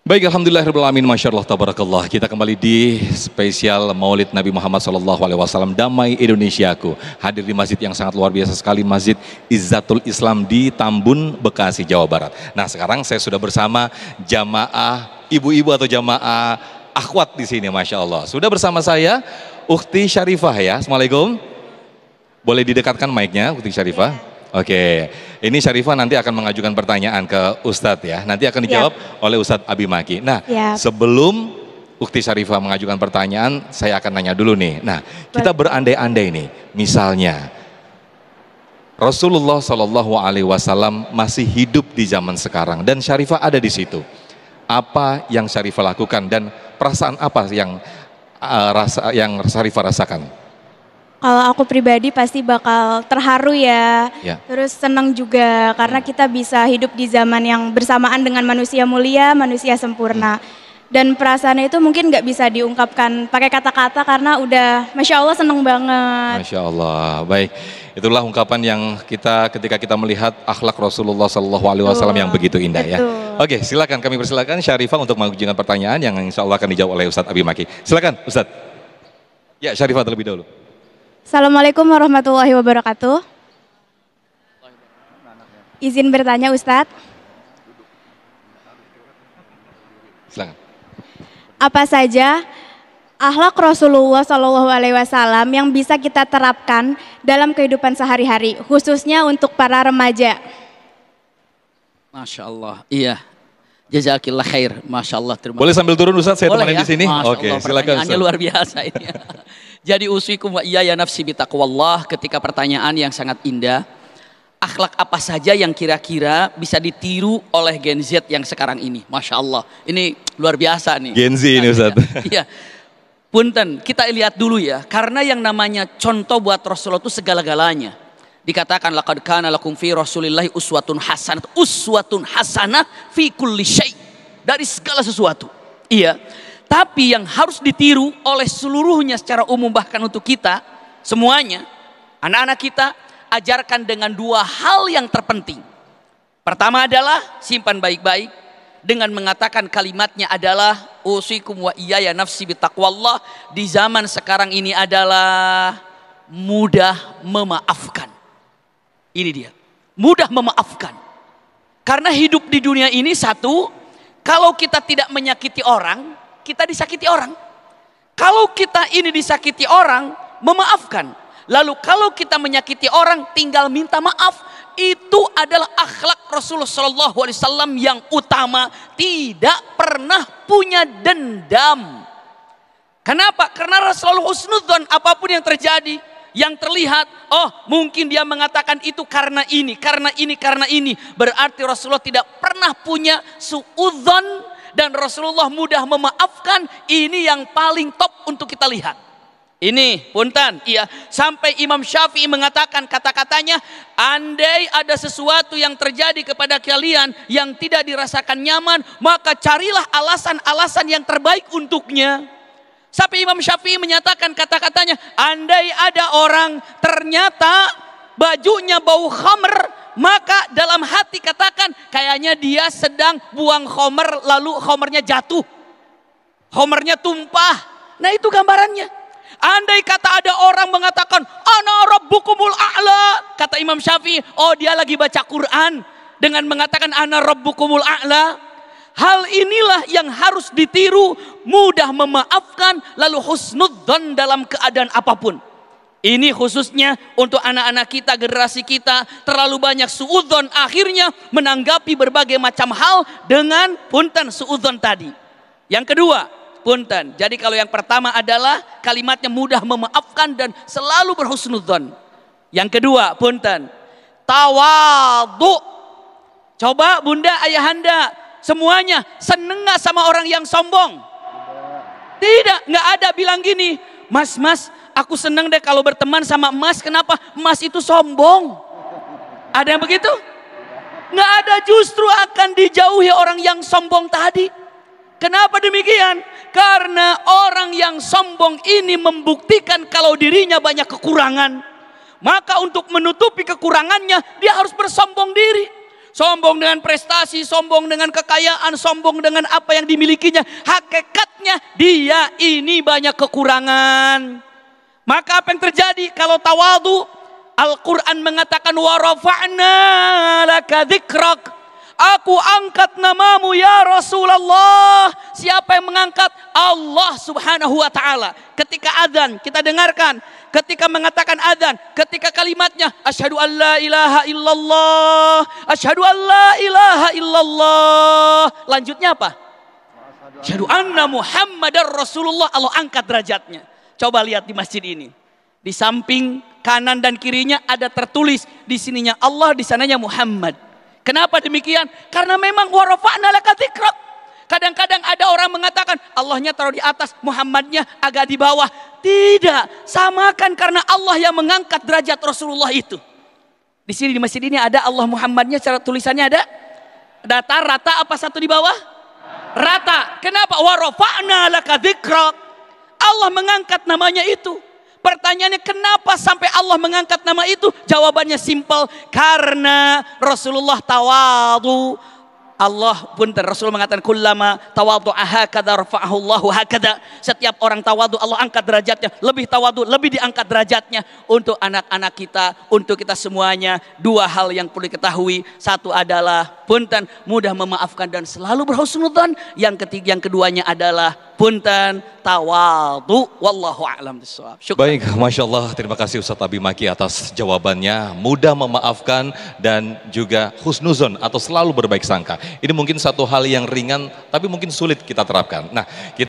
Baik, alhamdulillahirrahmanirrahim, Masya Allah, tabarakallah. Kita kembali di spesial Maulid Nabi Muhammad SAW, Damai Indonesiaku. Hadir di masjid yang sangat luar biasa sekali, Masjid Izzatul Islam di Tambun, Bekasi, Jawa Barat. Nah, sekarang saya sudah bersama jamaah ibu-ibu atau jamaah akhwat di sini, Masya Allah. Sudah bersama saya, Ukhti Syarifah ya. Assalamualaikum. Boleh didekatkan mic-nya, Ukhti Syarifah? Oke, ini Syarifah nanti akan mengajukan pertanyaan ke Ustadz ya. Nanti akan dijawab oleh Ustadz Abi Maki. Nah, sebelum Ukhti Syarifah mengajukan pertanyaan, saya akan nanya dulu nih. Nah, kita berandai-andai nih, misalnya Rasulullah Shallallahu Alaihi Wasallam masih hidup di zaman sekarang dan Syarifah ada di situ. Apa yang Syarifah lakukan dan perasaan apa yang Syarifah rasakan? Kalau aku pribadi pasti bakal terharu ya. Terus senang juga karena kita bisa hidup di zaman yang bersamaan dengan manusia mulia, manusia sempurna. Dan perasaannya itu mungkin nggak bisa diungkapkan pakai kata-kata karena udah Masya Allah seneng banget. Masya Allah, baik. Itulah ungkapan yang ketika kita melihat akhlak Rasulullah SAW yang begitu indah ya. Oke, silakan kami persilakan Syarifah untuk mengajukan pertanyaan yang insya Allah akan dijawab oleh Ustadz Abi Maki. Silakan Ustadz. Ya, Syarifah terlebih dahulu. Assalamualaikum warahmatullahi wabarakatuh. Izin bertanya Ustadz. Silakan. Apa saja akhlak Rasulullah SAW yang bisa kita terapkan dalam kehidupan sehari-hari, khususnya untuk para remaja? Masya Allah, iya. Jazakillah khair, Masya Allah. Boleh sambil turun Ustadz, saya temani di sini. Oke, silakan. Pertanyaannya luar biasa ini. Jadi usikum wa iya ya nafsi bitaqwallah, ketika pertanyaan yang sangat indah. Akhlak apa saja yang kira-kira bisa ditiru oleh Gen Z yang sekarang ini? Masya Allah, ini luar biasa nih. Gen Z ini Ustadz. Iya. Punten, kita lihat dulu ya, karena yang namanya contoh buat Rasulullah itu segala-galanya. Dikatakan laqad kana lakum fi Rasulillahi uswatun hasanah fi kulli syai', dari segala sesuatu. Iya. Tapi yang harus ditiru oleh seluruhnya secara umum, bahkan untuk kita semuanya, anak-anak kita, ajarkan dengan dua hal yang terpenting. Pertama adalah simpan baik-baik dengan mengatakan kalimatnya adalah usikum wa iyaya nafsi bitaqwallah. Di zaman sekarang ini adalah mudah memaafkan. Ini dia, mudah memaafkan. Karena hidup di dunia ini satu, kalau kita tidak menyakiti orang, kita disakiti orang. Kalau kita ini disakiti orang, memaafkan. Lalu kalau kita menyakiti orang, tinggal minta maaf. Itu adalah akhlak Rasulullah SAW yang utama. Tidak pernah punya dendam. Kenapa? Karena Rasulullah husnudzon, apapun yang terjadi, yang terlihat, oh mungkin dia mengatakan itu karena ini, karena ini, karena ini. Berarti Rasulullah tidak pernah punya suudzon. Dan Rasulullah mudah memaafkan. Ini yang paling top untuk kita lihat. Ini punten, iya. Sampai Imam Syafi'i mengatakan kata-katanya, andai ada sesuatu yang terjadi kepada kalian yang tidak dirasakan nyaman, maka carilah alasan-alasan yang terbaik untuknya. Sampai Imam Syafi'i menyatakan kata-katanya, andai ada orang ternyata bajunya bau khamr, maka dalam hati katakan kayaknya dia sedang buang khomer, lalu khomernya jatuh, khomernya tumpah. Nah itu gambarannya. Andai kata ada orang mengatakan ana rabbukumul a'la, kata Imam Syafi'i, oh dia lagi baca Quran dengan mengatakan ana rabbukumul a'la. Hal inilah yang harus ditiru, mudah memaafkan, lalu husnudzon dalam keadaan apapun. Ini khususnya untuk anak-anak kita, generasi kita, terlalu banyak suudzon, akhirnya menanggapi berbagai macam hal dengan punten suudzon tadi. Yang kedua, punten. Jadi kalau yang pertama adalah kalimatnya mudah memaafkan dan selalu berhusnudzon. Yang kedua, punten, tawadhu. Coba bunda, ayahanda, semuanya seneng gak sama orang yang sombong? Tidak, nggak ada bilang gini, mas, aku seneng deh kalau berteman sama emas. Kenapa? Emas itu sombong. Ada yang begitu? Nggak ada, justru akan dijauhi orang yang sombong tadi. Kenapa demikian? Karena orang yang sombong ini membuktikan kalau dirinya banyak kekurangan. Maka untuk menutupi kekurangannya, dia harus bersombong diri. sombong dengan prestasi, sombong dengan kekayaan, sombong dengan apa yang dimilikinya. Hakikatnya dia ini banyak kekurangan. Maka apa yang terjadi kalau tawadu? Al-Quran mengatakan wa rafa'na laka dzikrak. Aku angkat namamu ya Rasulullah. Siapa yang mengangkat? Allah subhanahu wa ta'ala. Ketika adzan kita dengarkan, ketika mengatakan adzan, ketika kalimatnya asyhadu an la ilaha illallah, asyhadu an la ilaha illallah. Lanjutnya apa? Asyhadu anna Muhammadar Rasulullah. Allah angkat derajatnya. Coba lihat di masjid ini. Di samping kanan dan kirinya ada tertulis, di sininya Allah, di sananya Muhammad. Kenapa demikian? Karena memang wa rafa'na laka dzikrak. Kadang-kadang ada orang mengatakan Allahnya taruh di atas, Muhammadnya agak di bawah. Tidak, samakan karena Allah yang mengangkat derajat Rasulullah itu. Di sini di masjid ini ada Allah Muhammadnya, cara tulisannya ada datar, rata, apa satu di bawah? Rata. Kenapa? Wa rafa'na laka dzikrak. Allah mengangkat namanya itu. Pertanyaannya kenapa sampai Allah mengangkat nama itu? Jawabannya simpel, karena Rasulullah tawadu. Allah pun Rasul mengatakan kullama tawadu ahakadha rafa'ahu Allahu hakadha. Setiap orang tawadu Allah angkat derajatnya, lebih tawadu lebih diangkat derajatnya. Untuk anak-anak kita, untuk kita semuanya, dua hal yang perlu diketahui. Satu adalah punten, mudah memaafkan dan selalu berhusnudzon. Yang ketiga, yang keduanya adalah punten, tawadu. Wallahu a'lam bishawab. Baik, Masya Allah, terima kasih Ustadz Abi Maki atas jawabannya. Mudah memaafkan dan juga husnuzon atau selalu berbaik sangka. Ini mungkin satu hal yang ringan tapi mungkin sulit kita terapkan. Nah,